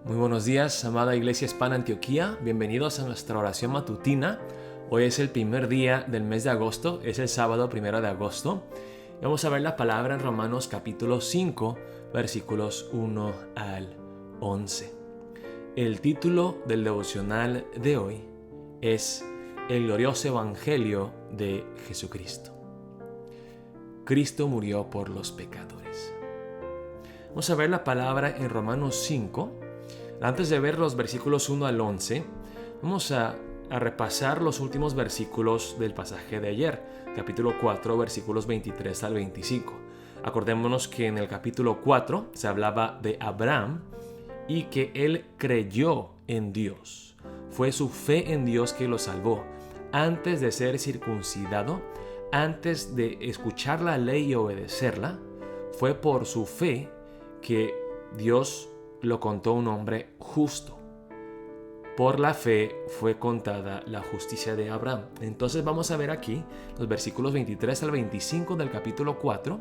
Muy buenos días, amada Iglesia Hispana Antioquía. Bienvenidos a nuestra oración matutina. Hoy es el primer día del mes de agosto, es el sábado 1 de agosto. Vamos a ver la palabra en Romanos capítulo 5, versículos 1 al 11. El título del devocional de hoy es El glorioso Evangelio de Jesucristo. Cristo murió por los pecadores. Vamos a ver la palabra en Romanos 5. Antes de ver los versículos 1 al 11, vamos a repasar los últimos versículos del pasaje de ayer, capítulo 4, versículos 23 al 25. Acordémonos que en el capítulo 4 se hablaba de Abraham y que él creyó en Dios. Fue su fe en Dios que lo salvó. Antes de ser circuncidado, antes de escuchar la ley y obedecerla, fue por su fe que Dios lo contó un hombre justo. Por la fe fue contada la justicia de Abraham. Entonces vamos a ver aquí los versículos 23 al 25 del capítulo 4,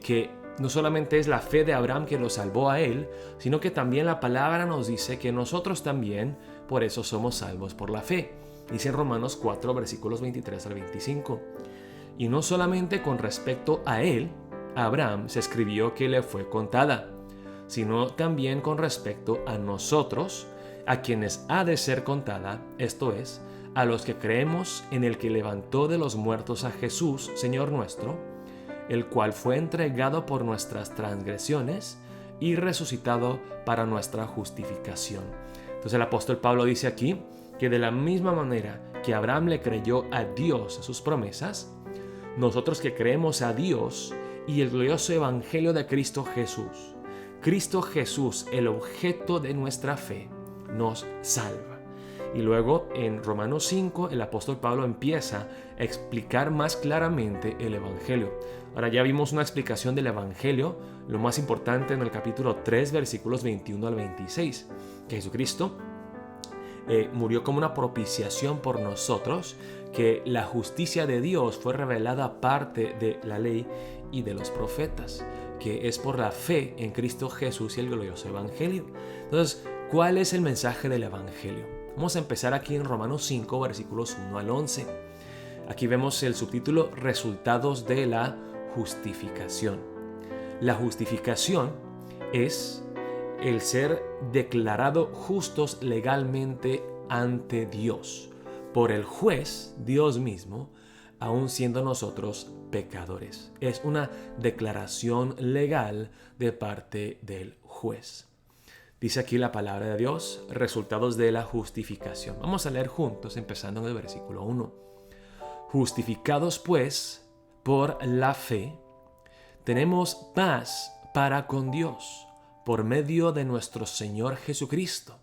que no solamente es la fe de Abraham que lo salvó a él, sino que también la palabra nos dice que nosotros también por eso somos salvos por la fe. Dice en Romanos 4, versículos 23 al 25. Y no solamente con respecto a él, a Abraham, se escribió que le fue contada, sino también con respecto a nosotros, a quienes ha de ser contada, esto es, a los que creemos en el que levantó de los muertos a Jesús, Señor nuestro, el cual fue entregado por nuestras transgresiones y resucitado para nuestra justificación. Entonces el apóstol Pablo dice aquí que de la misma manera que Abraham le creyó a Dios sus promesas, nosotros que creemos a Dios y el glorioso evangelio de Cristo Jesús, Cristo Jesús, el objeto de nuestra fe, nos salva. Y luego en Romanos 5 el apóstol Pablo empieza a explicar más claramente el Evangelio. Ahora ya vimos una explicación del Evangelio, lo más importante en el capítulo 3, versículos 21 al 26, que Jesucristo murió como una propiciación por nosotros, que la justicia de Dios fue revelada aparte de la ley y de los profetas, que es por la fe en Cristo Jesús y el glorioso Evangelio. Entonces, ¿cuál es el mensaje del Evangelio? Vamos a empezar aquí en Romanos 5, versículos 1 al 11. Aquí vemos el subtítulo Resultados de la justificación. La justificación es el ser declarado justos legalmente ante Dios por el juez, Dios mismo, aun siendo nosotros pecadores. Es una declaración legal de parte del juez. Dice aquí la palabra de Dios, resultados de la justificación. Vamos a leer juntos, empezando en el versículo 1. Justificados pues por la fe, tenemos paz para con Dios, por medio de nuestro Señor Jesucristo,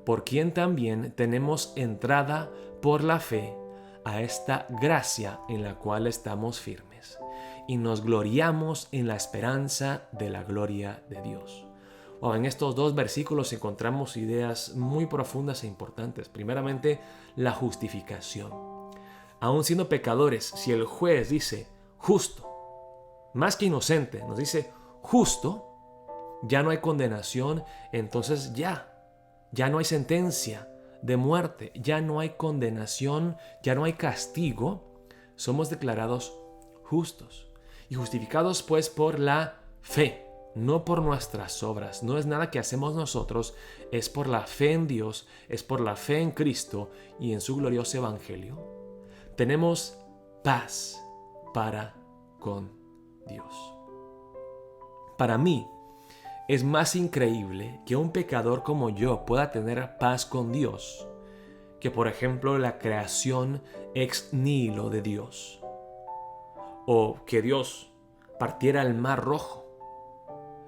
por quien también tenemos entrada por la fe a esta gracia en la cual estamos firmes y nos gloriamos en la esperanza de la gloria de Dios. En estos dos versículos encontramos ideas muy profundas e importantes. Primeramente, la justificación. Aun siendo pecadores, si el juez dice justo, más que inocente, nos dice justo, ya no hay condenación, entonces ya no hay sentencia de muerte, ya no hay condenación, ya no hay castigo, somos declarados justos y justificados pues por la fe, no por nuestras obras. No es nada que hacemos nosotros, es por la fe en Dios, es por la fe en Cristo y en su glorioso evangelio. Tenemos paz para con Dios. Para mí, es más increíble que un pecador como yo pueda tener paz con Dios que, por ejemplo, la creación ex nihilo de Dios, o que Dios partiera el mar rojo,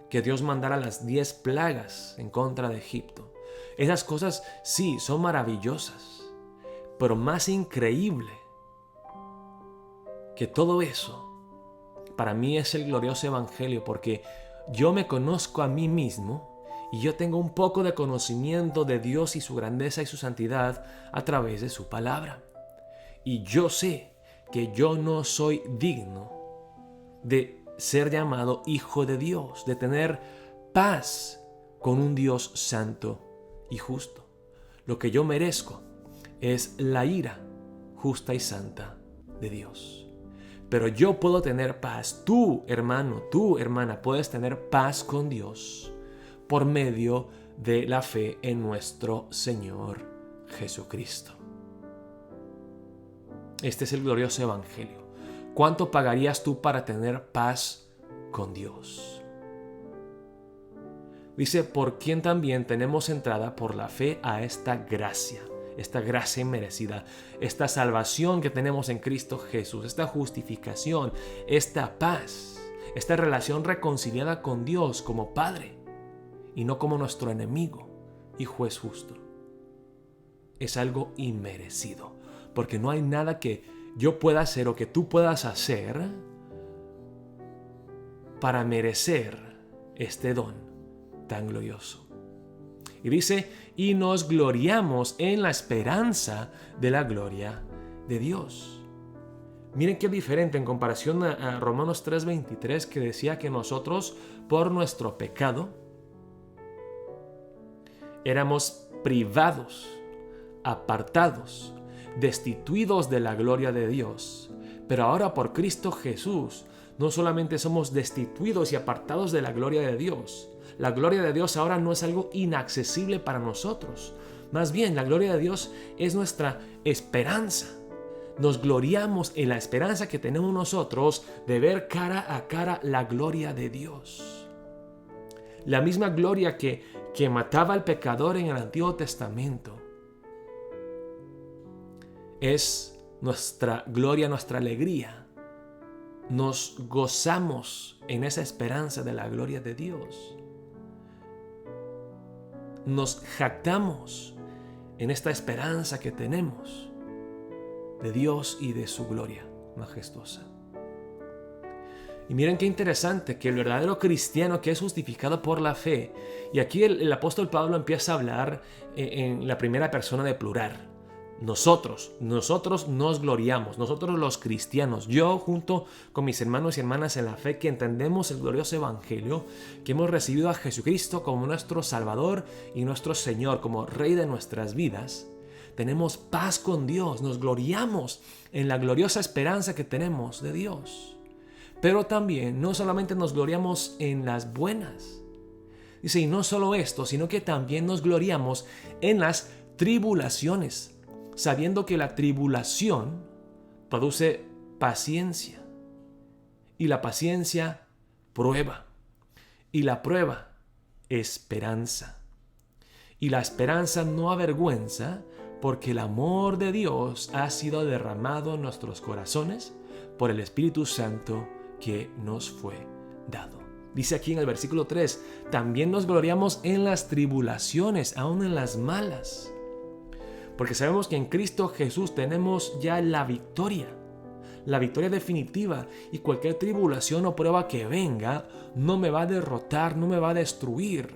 que Dios mandara las 10 plagas en contra de Egipto. Esas cosas sí son maravillosas, pero más increíble que todo eso para mí es el glorioso evangelio, porque yo me conozco a mí mismo y yo tengo un poco de conocimiento de Dios y su grandeza y su santidad a través de su palabra. Y yo sé que yo no soy digno de ser llamado hijo de Dios, de tener paz con un Dios santo y justo. Lo que yo merezco es la ira justa y santa de Dios. Pero yo puedo tener paz. Tú, hermano, tú, hermana, puedes tener paz con Dios por medio de la fe en nuestro Señor Jesucristo. Este es el glorioso evangelio. ¿Cuánto pagarías tú para tener paz con Dios? Dice, por quien también tenemos entrada por la fe a esta gracia inmerecida, esta salvación que tenemos en Cristo Jesús, esta justificación, esta paz, esta relación reconciliada con Dios como Padre y no como nuestro enemigo y juez justo. Es algo inmerecido, porque no hay nada que yo pueda hacer o que tú puedas hacer para merecer este don tan glorioso. Y dice, y nos gloriamos en la esperanza de la gloria de Dios. Miren qué diferente en comparación a Romanos 3:23, que decía que nosotros por nuestro pecado éramos privados, apartados, destituidos de la gloria de Dios. Pero ahora por Cristo Jesús no solamente somos destituidos y apartados de la gloria de Dios. La gloria de Dios ahora no es algo inaccesible para nosotros. Más bien, la gloria de Dios es nuestra esperanza. Nos gloriamos en la esperanza que tenemos nosotros de ver cara a cara la gloria de Dios. La misma gloria que mataba al pecador en el Antiguo Testamento es nuestra gloria, nuestra alegría. Nos gozamos en esa esperanza de la gloria de Dios. Nos jactamos en esta esperanza que tenemos de Dios y de su gloria majestuosa. Y miren qué interesante que el verdadero cristiano que es justificado por la fe, y aquí el apóstol Pablo empieza a hablar en la primera persona de plural. Nosotros nos gloriamos, nosotros los cristianos, yo junto con mis hermanos y hermanas en la fe que entendemos el glorioso evangelio, que hemos recibido a Jesucristo como nuestro Salvador y nuestro Señor, como Rey de nuestras vidas, tenemos paz con Dios, nos gloriamos en la gloriosa esperanza que tenemos de Dios. Pero también no solamente nos gloriamos en las buenas, dice, y no solo esto, sino que también nos gloriamos en las tribulaciones, sabiendo que la tribulación produce paciencia, y la paciencia prueba, y la prueba esperanza, y la esperanza no avergüenza, porque el amor de Dios ha sido derramado en nuestros corazones por el Espíritu Santo que nos fue dado. Dice aquí en el versículo 3, también nos gloriamos en las tribulaciones, aun en las malas, porque sabemos que en Cristo Jesús tenemos ya la victoria definitiva, y cualquier tribulación o prueba que venga no me va a derrotar, no me va a destruir,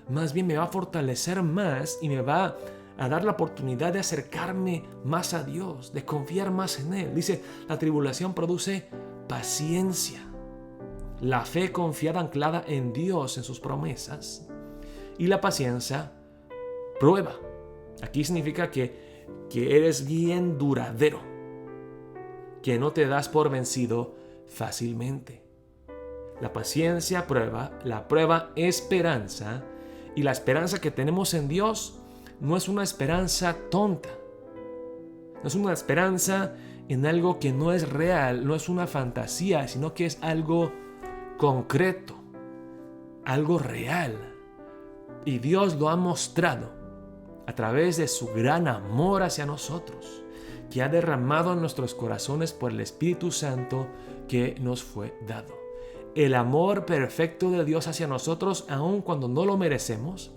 más bien me va a fortalecer más y me va a dar la oportunidad de acercarme más a Dios, de confiar más en Él. Dice, la tribulación produce paciencia, la fe confiada, anclada en Dios, en sus promesas, y la paciencia prueba. Aquí significa que eres bien duradero, que no te das por vencido fácilmente. La paciencia prueba, la prueba esperanza, y la esperanza que tenemos en Dios no es una esperanza tonta, no es una esperanza en algo que no es real, no es una fantasía, sino que es algo concreto, algo real. Y Dios lo ha mostrado a través de su gran amor hacia nosotros, que ha derramado en nuestros corazones por el Espíritu Santo que nos fue dado. El amor perfecto de Dios hacia nosotros, aun cuando no lo merecemos,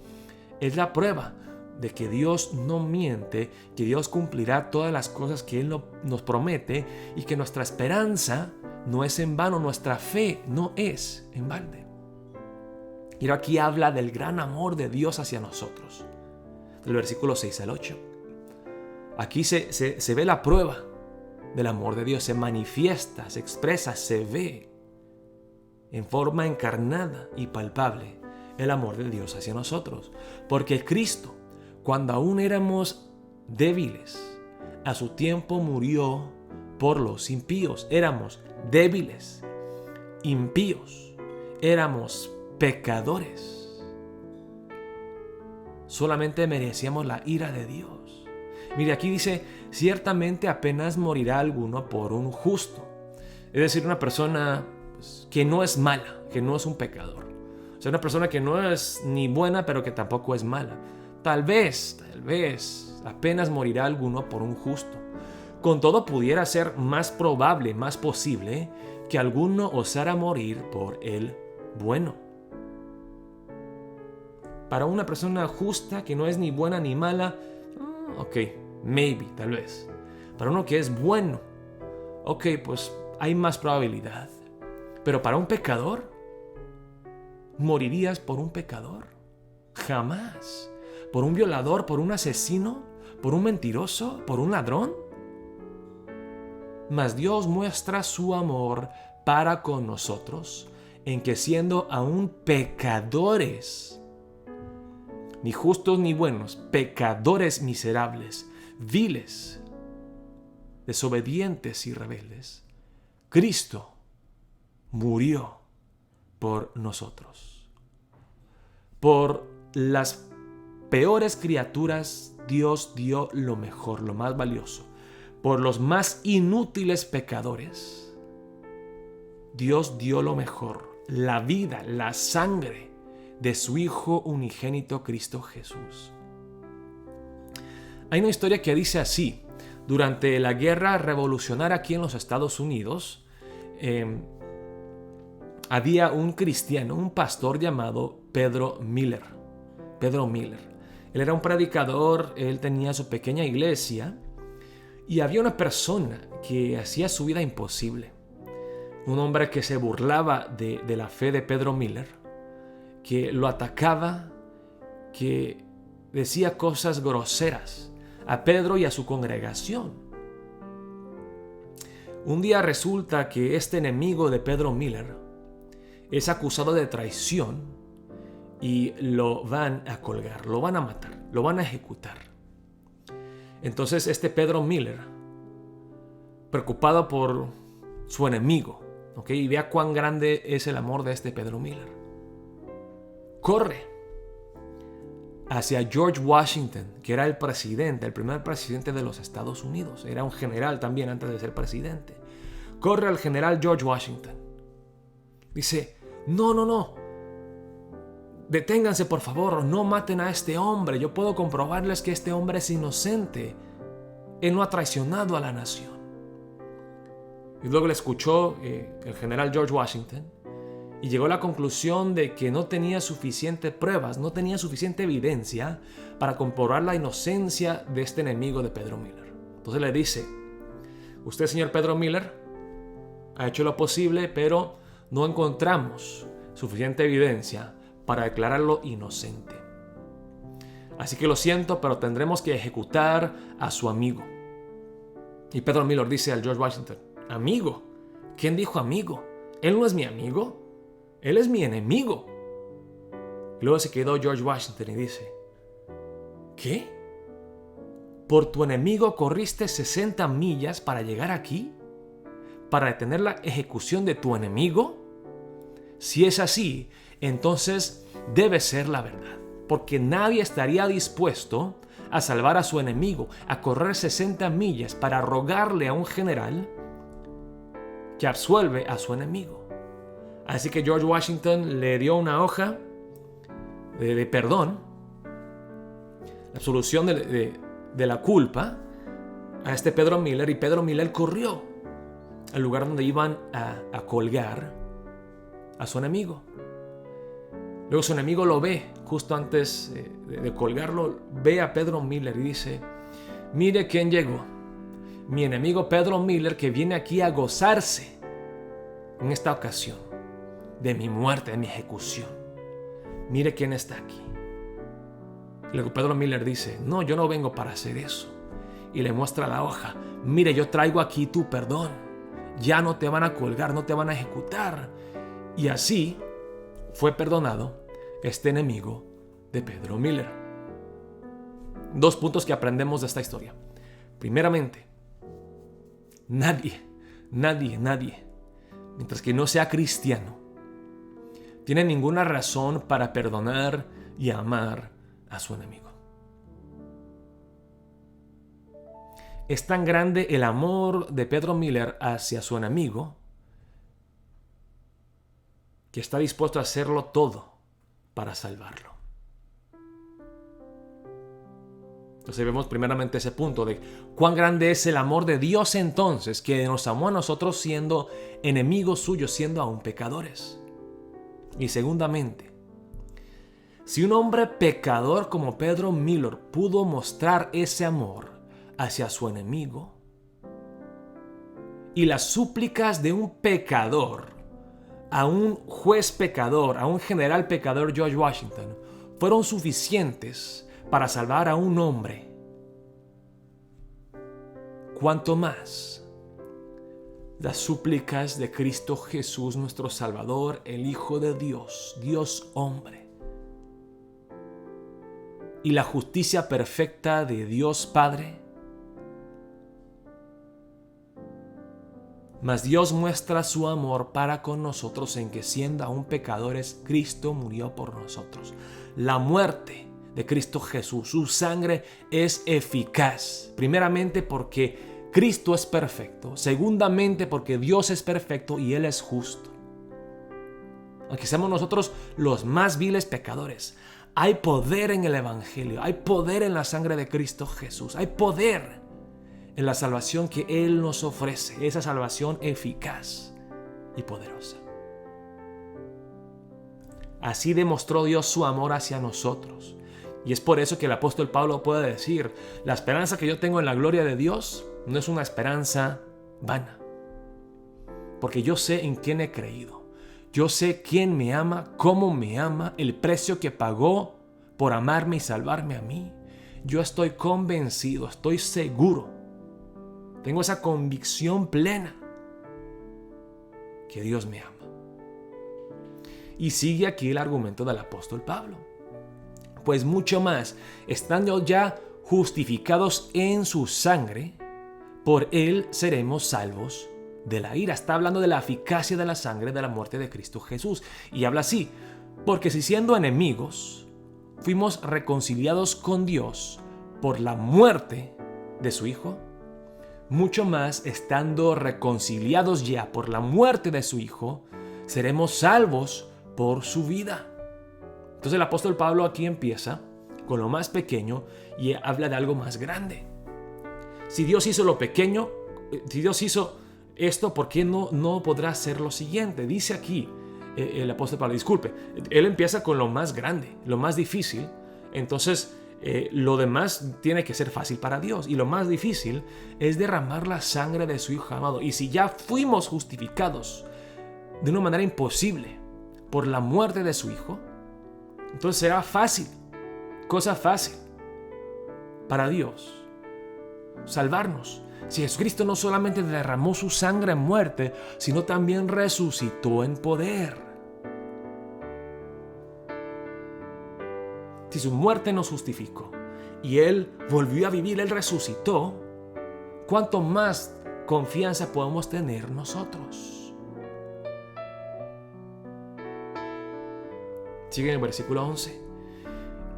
es la prueba de que Dios no miente, que Dios cumplirá todas las cosas que Él nos promete, y que nuestra esperanza no es en vano, nuestra fe no es en balde. Y aquí habla del gran amor de Dios hacia nosotros, del versículo 6 al 8. Aquí se ve la prueba del amor de Dios, se manifiesta, se expresa, se ve en forma encarnada y palpable el amor de Dios hacia nosotros. Porque Cristo, cuando aún éramos débiles, a su tiempo murió por los impíos. Éramos débiles, impíos, éramos pecadores. Solamente merecíamos la ira de Dios. Mire, aquí dice, ciertamente apenas morirá alguno por un justo. Es decir, una persona que no es mala, que no es un pecador. O sea, una persona que no es ni buena, pero que tampoco es mala. Tal vez, apenas morirá alguno por un justo. Con todo, pudiera ser más probable, más posible, que alguno osara morir por el bueno. Para una persona justa, que no es ni buena ni mala, ok, maybe, tal vez. Para uno que es bueno, ok, pues hay más probabilidad. Pero para un pecador, ¿morirías por un pecador? Jamás. ¿Por un violador, por un asesino, por un mentiroso, por un ladrón? Mas Dios muestra su amor para con nosotros, en que siendo aún pecadores, ni justos ni buenos, pecadores miserables, viles, desobedientes y rebeldes, Cristo murió por nosotros. Por las peores criaturas, Dios dio lo mejor, lo más valioso. Por los más inútiles pecadores, Dios dio lo mejor, la vida, la sangre de su Hijo unigénito Cristo Jesús. Hay una historia que dice así: durante la guerra revolucionaria aquí en los Estados Unidos, había un cristiano, un pastor llamado Pedro Miller. Él era un predicador, él tenía su pequeña iglesia y había una persona que hacía su vida imposible. Un hombre que se burlaba de la fe de Pedro Miller, que lo atacaba, que decía cosas groseras a Pedro y a su congregación. Un día resulta que este enemigo de Pedro Miller es acusado de traición y lo van a colgar, lo van a matar, lo van a ejecutar. Entonces este Pedro Miller, preocupado por su enemigo, y vea cuán grande es el amor de este Pedro Miller, corre hacia George Washington, que era el primer presidente de los Estados Unidos. Era un general también antes de ser presidente. Corre al general George Washington. Dice, no. Deténganse, por favor, no maten a este hombre. Yo puedo comprobarles que este hombre es inocente. Él no ha traicionado a la nación. Y luego le escuchó el general George Washington y llegó a la conclusión de que no tenía suficientes pruebas, no tenía suficiente evidencia para comprobar la inocencia de este enemigo de Pedro Miller. Entonces le dice, usted, señor Pedro Miller, ha hecho lo posible, pero no encontramos suficiente evidencia para declararlo inocente. Así que lo siento, pero tendremos que ejecutar a su amigo. Y Pedro Miller dice al George Washington, ¿amigo? ¿Quién dijo amigo? Él no es mi amigo, él es mi enemigo. Y luego se quedó George Washington y dice, ¿qué? ¿Por tu enemigo corriste 60 millas para llegar aquí? ¿Para detener la ejecución de tu enemigo? Si es así, entonces debe ser la verdad, porque nadie estaría dispuesto a salvar a su enemigo, a correr 60 millas para rogarle a un general que absuelve a su enemigo. Así que George Washington le dio una hoja de perdón, la absolución de la culpa a este Pedro Miller, y Pedro Miller corrió al lugar donde iban a colgar a su enemigo. Luego su enemigo lo ve justo antes de colgarlo, ve a Pedro Miller y dice, mire quién llegó, mi enemigo Pedro Miller, que viene aquí a gozarse en esta ocasión de mi muerte, de mi ejecución. Mire quién está aquí. Y luego Pedro Miller dice, no, yo no vengo para hacer eso. Y le muestra la hoja, mire, yo traigo aquí tu perdón. Ya no te van a colgar, no te van a ejecutar. Y así fue perdonado este enemigo de Pedro Miller. 2 puntos que aprendemos de esta historia. Primeramente, nadie, mientras que no sea cristiano, tiene ninguna razón para perdonar y amar a su enemigo. Es tan grande el amor de Pedro Miller hacia su enemigo que está dispuesto a hacerlo todo para salvarlo. Entonces vemos primeramente ese punto de cuán grande es el amor de Dios entonces, que nos amó a nosotros siendo enemigos suyos, siendo aún pecadores. Y segundamente, si un hombre pecador como Pedro Miller pudo mostrar ese amor hacia su enemigo, y las súplicas de un pecador a un juez pecador, a un general pecador, George Washington, fueron suficientes para salvar a un hombre, cuanto más las súplicas de Cristo Jesús, nuestro Salvador, el Hijo de Dios, Dios hombre, y la justicia perfecta de Dios Padre. Mas Dios muestra su amor para con nosotros en que, siendo aún pecadores, Cristo murió por nosotros. La muerte de Cristo Jesús, su sangre es eficaz. Primeramente porque Cristo es perfecto. Segundamente porque Dios es perfecto y Él es justo. Aunque seamos nosotros los más viles pecadores, hay poder en el Evangelio. Hay poder en la sangre de Cristo Jesús. Hay poder en la salvación que Él nos ofrece, esa salvación eficaz y poderosa. Así demostró Dios su amor hacia nosotros. Y es por eso que el apóstol Pablo puede decir, la esperanza que yo tengo en la gloria de Dios no es una esperanza vana. Porque yo sé en quién he creído. Yo sé quién me ama, cómo me ama, el precio que pagó por amarme y salvarme a mí. Yo estoy convencido, estoy seguro. Tengo esa convicción plena que Dios me ama. Y sigue aquí el argumento del apóstol Pablo. Pues mucho más, estando ya justificados en su sangre, por Él seremos salvos de la ira. Está hablando de la eficacia de la sangre de la muerte de Cristo Jesús. Y habla así, porque si siendo enemigos, fuimos reconciliados con Dios por la muerte de su Hijo, mucho más, estando reconciliados ya por la muerte de su Hijo, seremos salvos por su vida. Entonces el apóstol Pablo aquí empieza con lo más pequeño y habla de algo más grande. Si Dios hizo lo pequeño, si Dios hizo esto, ¿por qué no podrá hacer lo siguiente? Dice aquí el apóstol Pablo, disculpe, él empieza con lo más grande, lo más difícil. Entonces lo demás tiene que ser fácil para Dios, y lo más difícil es derramar la sangre de su Hijo amado. Y si ya fuimos justificados de una manera imposible por la muerte de su Hijo, entonces será fácil, cosa fácil para Dios salvarnos. Si Jesucristo no solamente derramó su sangre en muerte, sino también resucitó en poder. Si su muerte nos justificó y Él volvió a vivir, Él resucitó, ¿cuánto más confianza podemos tener nosotros? Sigue en el versículo 11.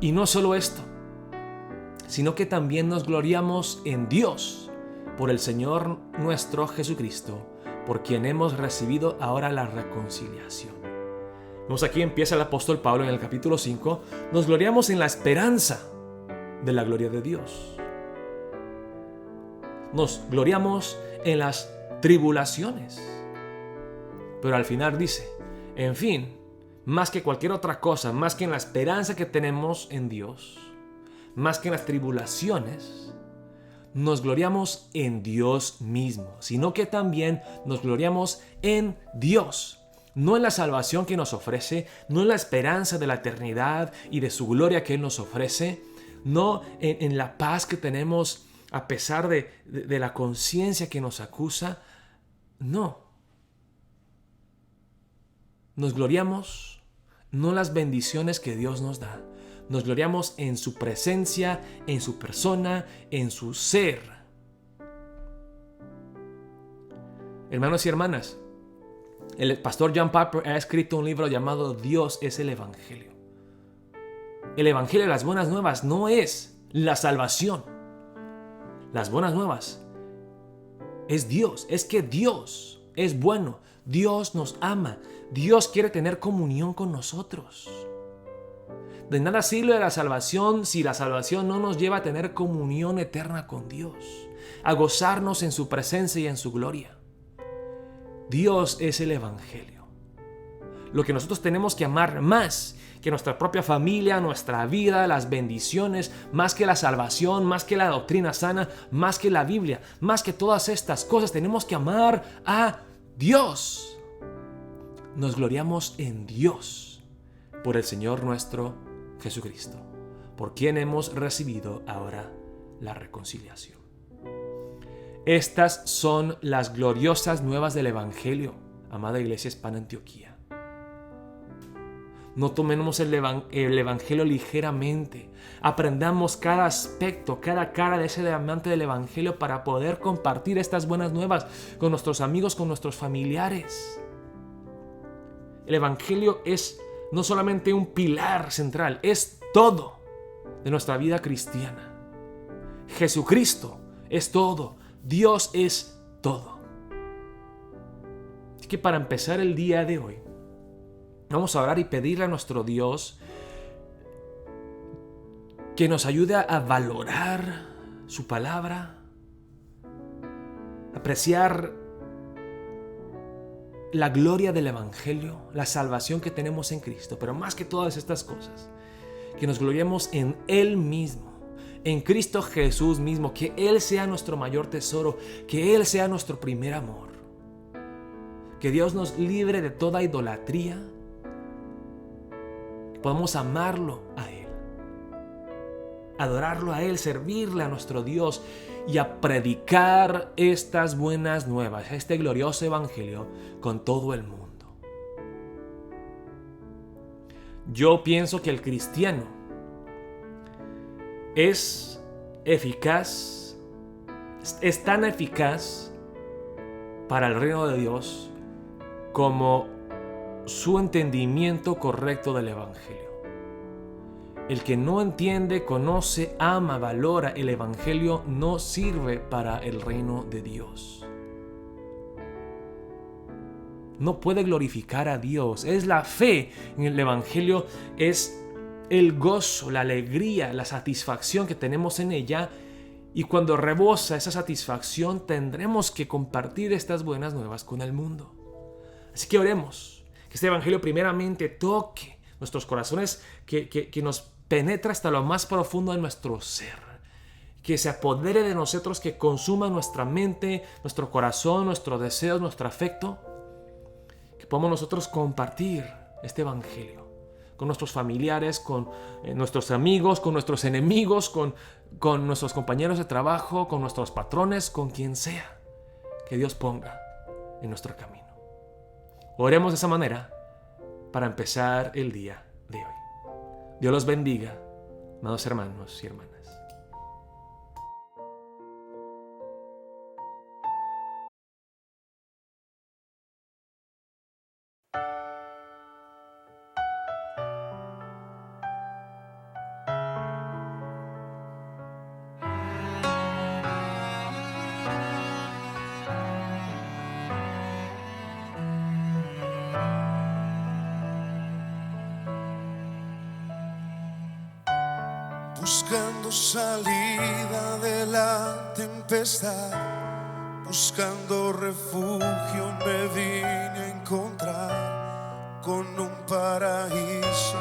Y no solo esto, sino que también nos gloriamos en Dios por el Señor nuestro Jesucristo, por quien hemos recibido ahora la reconciliación. Vemos aquí empieza el apóstol Pablo en el capítulo 5. Nos gloriamos en la esperanza de la gloria de Dios. Nos gloriamos en las tribulaciones. Pero al final dice, en fin, más que cualquier otra cosa, más que en la esperanza que tenemos en Dios, más que en las tribulaciones, nos gloriamos en Dios mismo, sino que también nos gloriamos en Dios. No en la salvación que nos ofrece, no en la esperanza de la eternidad y de su gloria que Él nos ofrece, no en la paz que tenemos a pesar de la conciencia que nos acusa. No. Nos gloriamos no las bendiciones que Dios nos da. Nos gloriamos en su presencia, en su persona, en su ser. Hermanos y hermanas, el pastor John Piper ha escrito un libro llamado Dios es el Evangelio. El Evangelio de las buenas nuevas no es la salvación. Las buenas nuevas es Dios, es que Dios es bueno, Dios nos ama, Dios quiere tener comunión con nosotros. De nada sirve la salvación si la salvación no nos lleva a tener comunión eterna con Dios, a gozarnos en su presencia y en su gloria. Dios es el Evangelio. Lo que nosotros tenemos que amar más que nuestra propia familia, nuestra vida, las bendiciones, más que la salvación, más que la doctrina sana, más que la Biblia, más que todas estas cosas, tenemos que amar a Dios. Nos gloriamos en Dios por el Señor nuestro Jesucristo, por quien hemos recibido ahora la reconciliación. Estas son las gloriosas nuevas del Evangelio, amada Iglesia Hispana Antioquía. No tomemos el Evangelio ligeramente. Aprendamos cada aspecto, cada cara de ese diamante del Evangelio para poder compartir estas buenas nuevas con nuestros amigos, con nuestros familiares. El Evangelio es no solamente un pilar central, es todo de nuestra vida cristiana. Jesucristo es todo. Dios es todo. Así que para empezar el día de hoy, vamos a orar y pedirle a nuestro Dios que nos ayude a valorar su palabra, apreciar la gloria del Evangelio, la salvación que tenemos en Cristo, pero más que todas estas cosas, que nos gloriemos en Él mismo, en Cristo Jesús mismo, que Él sea nuestro mayor tesoro, que Él sea nuestro primer amor. Que Dios nos libre de toda idolatría, que podamos amarlo a Él, adorarlo a Él, servirle a nuestro Dios y a predicar estas buenas nuevas, este glorioso Evangelio con todo el mundo. Yo pienso que el cristiano es eficaz, es tan eficaz para el reino de Dios como su entendimiento correcto del Evangelio. El que no entiende, conoce, ama, valora el Evangelio no sirve para el reino de Dios. No puede glorificar a Dios. Es la fe en el Evangelio, es el gozo, la alegría, la satisfacción que tenemos en ella. Y cuando rebosa esa satisfacción, tendremos que compartir estas buenas nuevas con el mundo. Así que oremos, que este Evangelio primeramente toque nuestros corazones, que nos penetre hasta lo más profundo de nuestro ser, que se apodere de nosotros, que consuma nuestra mente, nuestro corazón, nuestros deseos, nuestro afecto, que podamos nosotros compartir este Evangelio con nuestros familiares, con nuestros amigos, con nuestros enemigos, con nuestros compañeros de trabajo, con nuestros patrones, con quien sea que Dios ponga en nuestro camino. Oremos de esa manera para empezar el día de hoy. Dios los bendiga, amados hermanos y hermanas. Buscando salida de la tempestad, buscando refugio me vine a encontrar con un paraíso,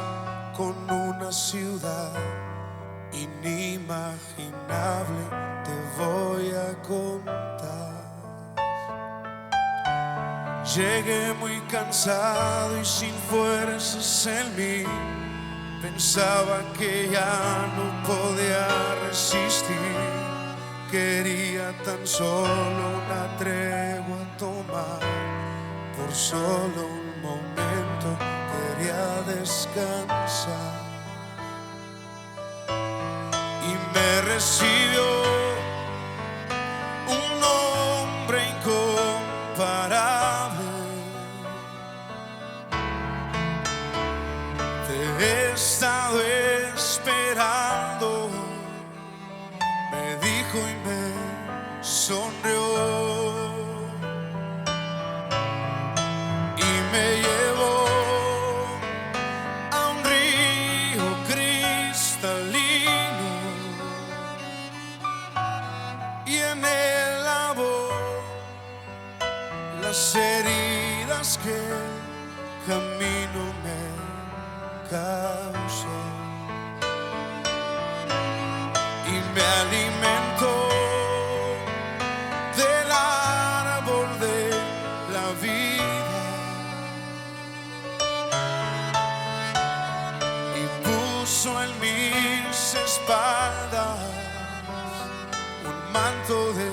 con una ciudad inimaginable. Te voy a contar. Llegué muy cansado y sin fuerzas en mí. Pensaba que ya no podía resistir. Quería tan solo una tregua tomar. Por solo un momento quería descansar. Y me recibió un hombre incomparable. Te he estado esperando, me dijo y me sonrió. Y me llevó a un río cristalino y en él lavó las heridas que el camino me causó. Y me alimentó del árbol de la vida y puso en mis espaldas un manto de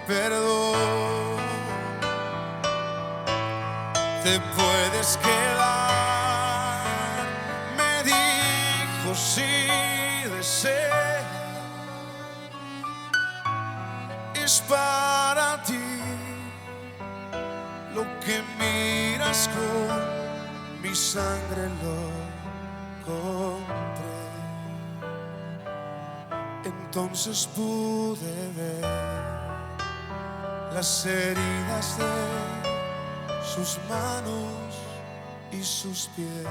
perdón. Te puedes quedar, me dijo, si deseas, es para ti lo que miras, con mi sangre lo compré. Entonces pude ver las heridas de sus manos y sus pies,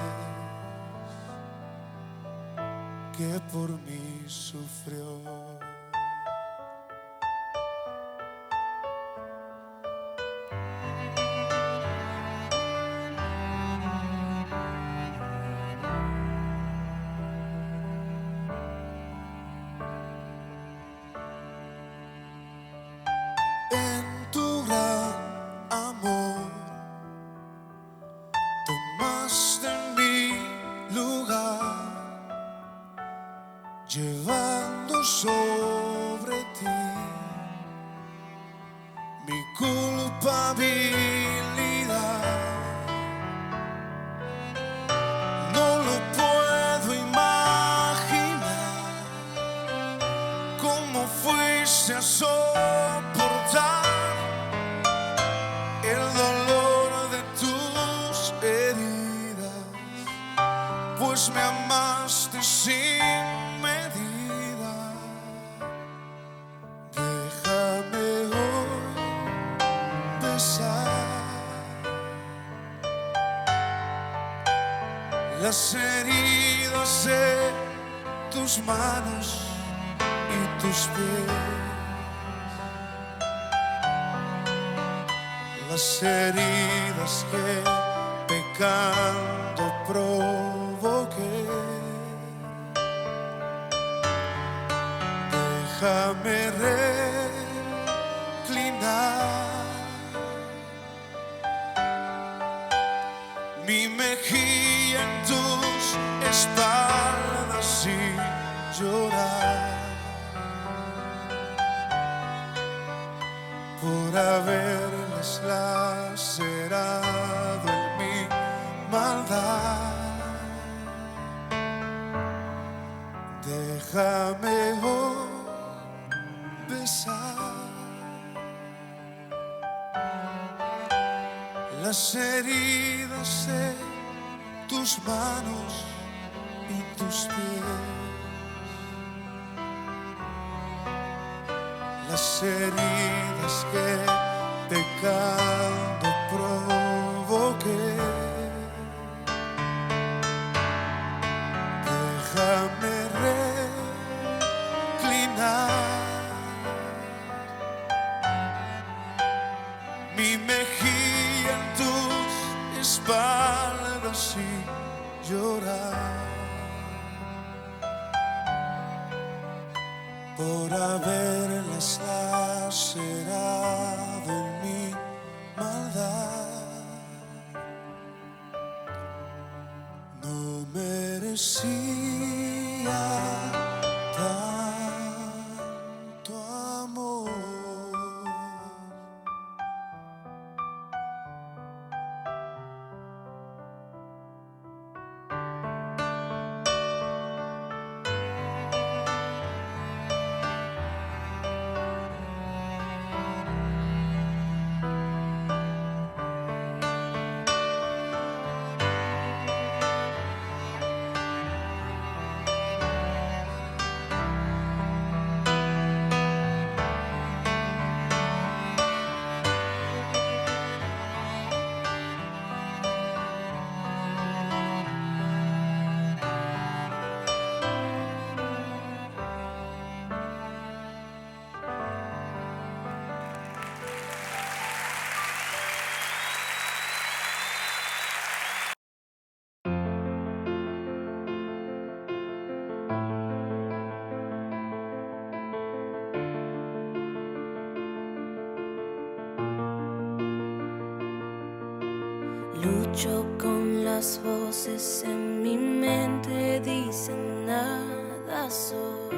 que por mí sufrió. En tu gran amor tomaste mi lugar, llevando sobre ti mi culpabilidad. No lo puedo imaginar, cómo fuiste a soportar el dolor de tus heridas, pues me amaste sin medida. Déjame hoy besar las heridas de tus manos y tus pies, las heridas que pecando provoqué. Déjame reclinar mi mejilla en tus espaldas y llorar por haberlas lacerado en mi maldad. Déjame hoy besar las heridas de tus manos y tus pies, las heridas que pecando provoqué. Déjame reclinar mi mejilla en tus espaldas y llorar por haberlas lacerado en mi maldad. No merecía tanto amor. Lucho con las voces en mi mente, dicen nada soy.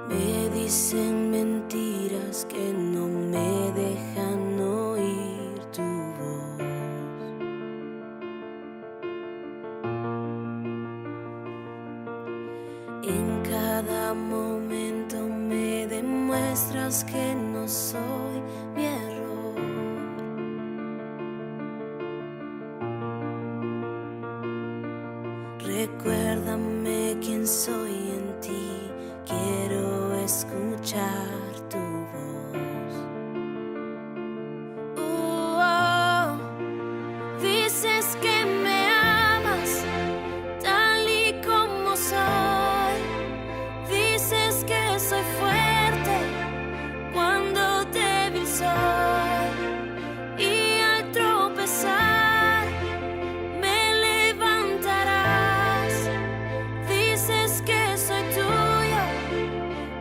Me dicen mentiras que no me dejan oír tu voz. En cada momento me demuestras que no soy mi error. Recuérdame quién soy en ti, quiero escuchar tu voz. Dices que me amas tal y como soy. Dices que soy fuerte cuando débil soy, y al tropezar me levantarás. Dices que soy tuyo,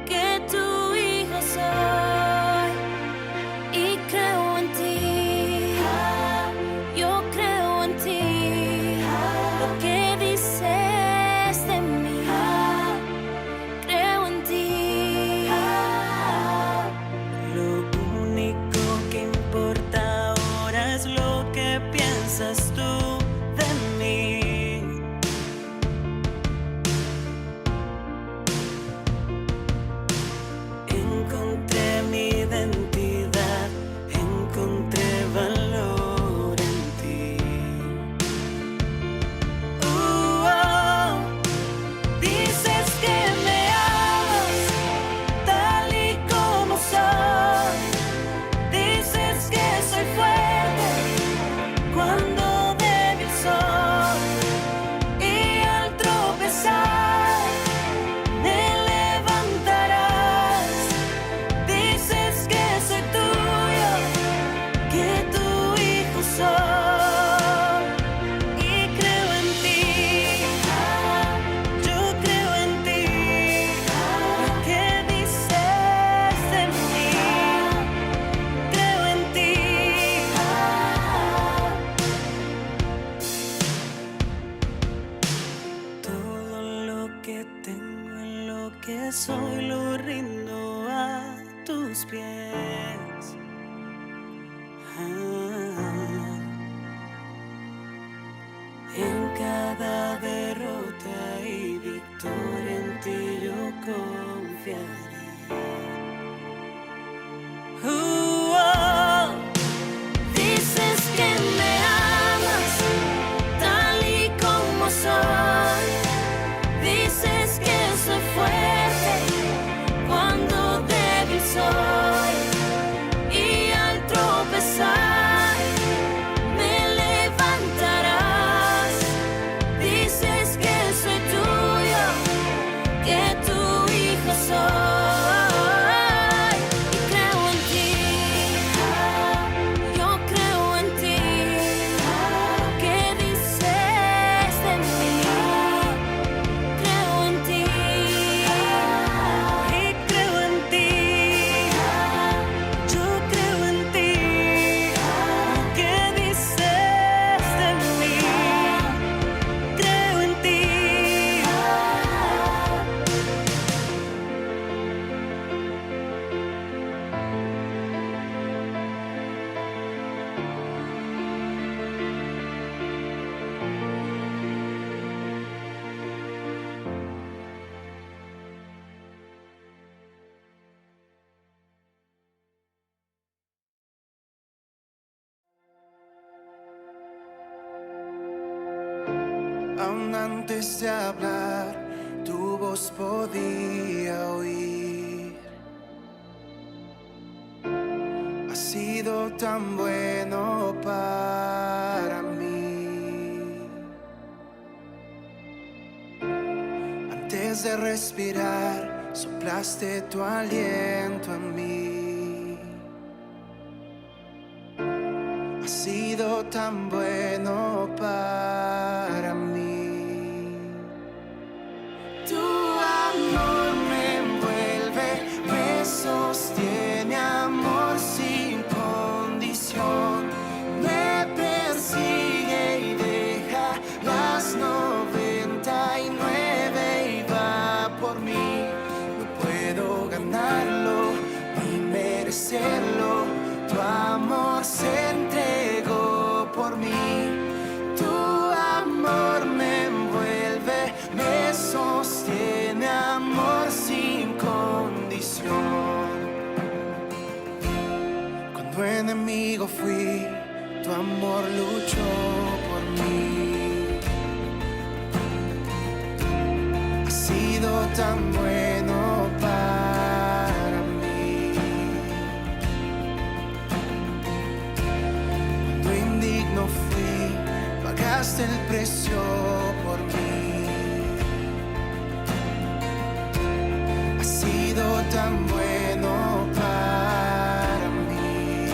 que tu hijo soy, y creo en ti. Yo creo en ti, lo que dices de mí. Creo en ti. Lo único que importa ahora es lo que piensas tú de mí. Encontré mi identidad, encontré valor en ti. Dices que me amas tal y como soy. Dices que soy fuerte cuando débil soy, y al tropezar me levantarás. Dices que soy tuyo, que tu hijo soy, y creo en ti. Yo creo en ti, lo que dices de mí. Creo en ti. Todo lo que tengo y lo que soy lo rindo a tus pies. En cada derrota y victoria en ti yo confiaré. Dices que me amas tal y como soy. Dices que soy fuerte cuando débil soy, y al tropezar me levantarás. Dices que soy tuyo, que tu hijo soy, y creo en ti. Yo creo en ti, lo que dices de mí. Creo en ti, Y creo en ti. Yo creo en ti, lo que dices de mí. Creo en ti. Aún antes de hablar, tu voz podía oír. Has sido tan bueno para mí. Antes de respirar, soplaste tu aliento en mí. Has sido tan bueno para mí. Tu amor me envuelve, me sostiene. enemigo fui, tu amor luchó por mí. Has sido tan bueno para mí. Cuando indigno fui, pagaste el precio por mí. Has sido tan bueno para mí.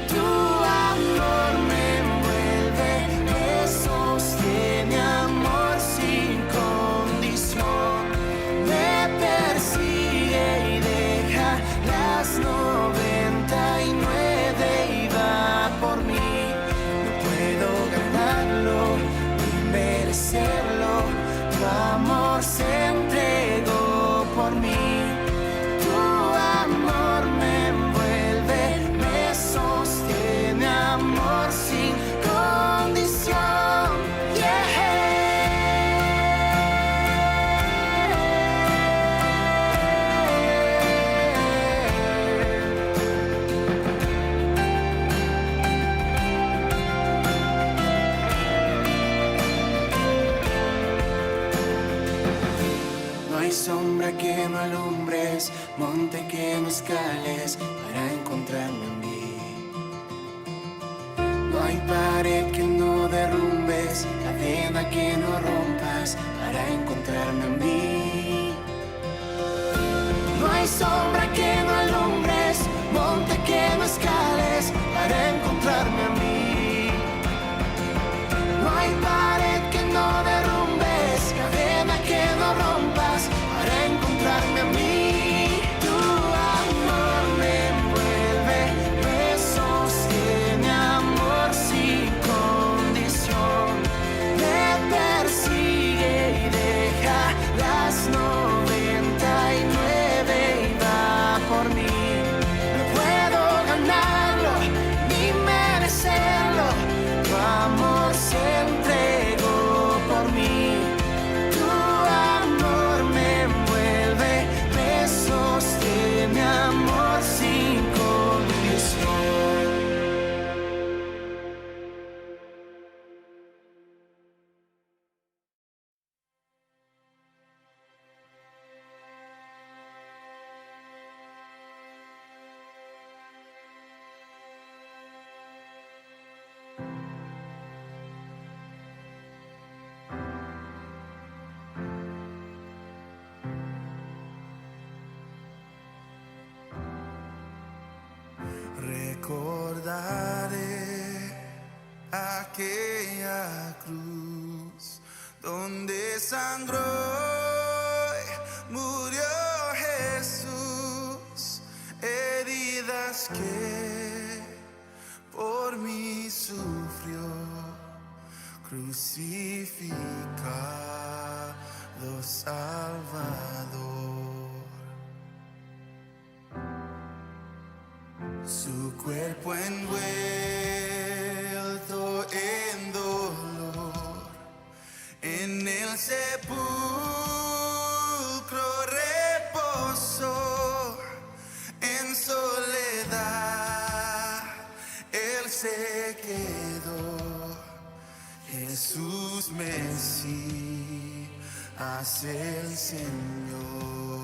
Tu amor me envuelve, me sostiene, amor sin condición. Me persigue y deja las 99 y va por mí. No puedo ganarlo ni merecerlo. Tu amor se entregó por mí. Tu amor me envuelve, me sostiene, amor sin condición. No hay sombra que no alumbres, monte que no escales para encontrarme a mí. No hay pared que no derrumbes, cadena que no rompas para encontrarme a mí. No hay sombra que no alumbres, monte que no escales para encontrarme a mí. No hay pared que no derrumbes, cadena que no rompas para encontrarme a mí. Tu amor me envuelve, me sostiene, amor sin condición. Me persigue y deja las 99 y va por mí. No puedo ganarlo ni merecerlo. Tu amor se entregó por mí. Tu amor me envuelve, me sostiene, amor sin condición. Recordaré aquella cruz donde sangró y murió Jesús, heridas que por mí sufrió, crucificado Salvador. Su cuerpo envuelto en dolor, en el sepulcro reposó, en soledad él se quedó. Jesús Mesías el Señor.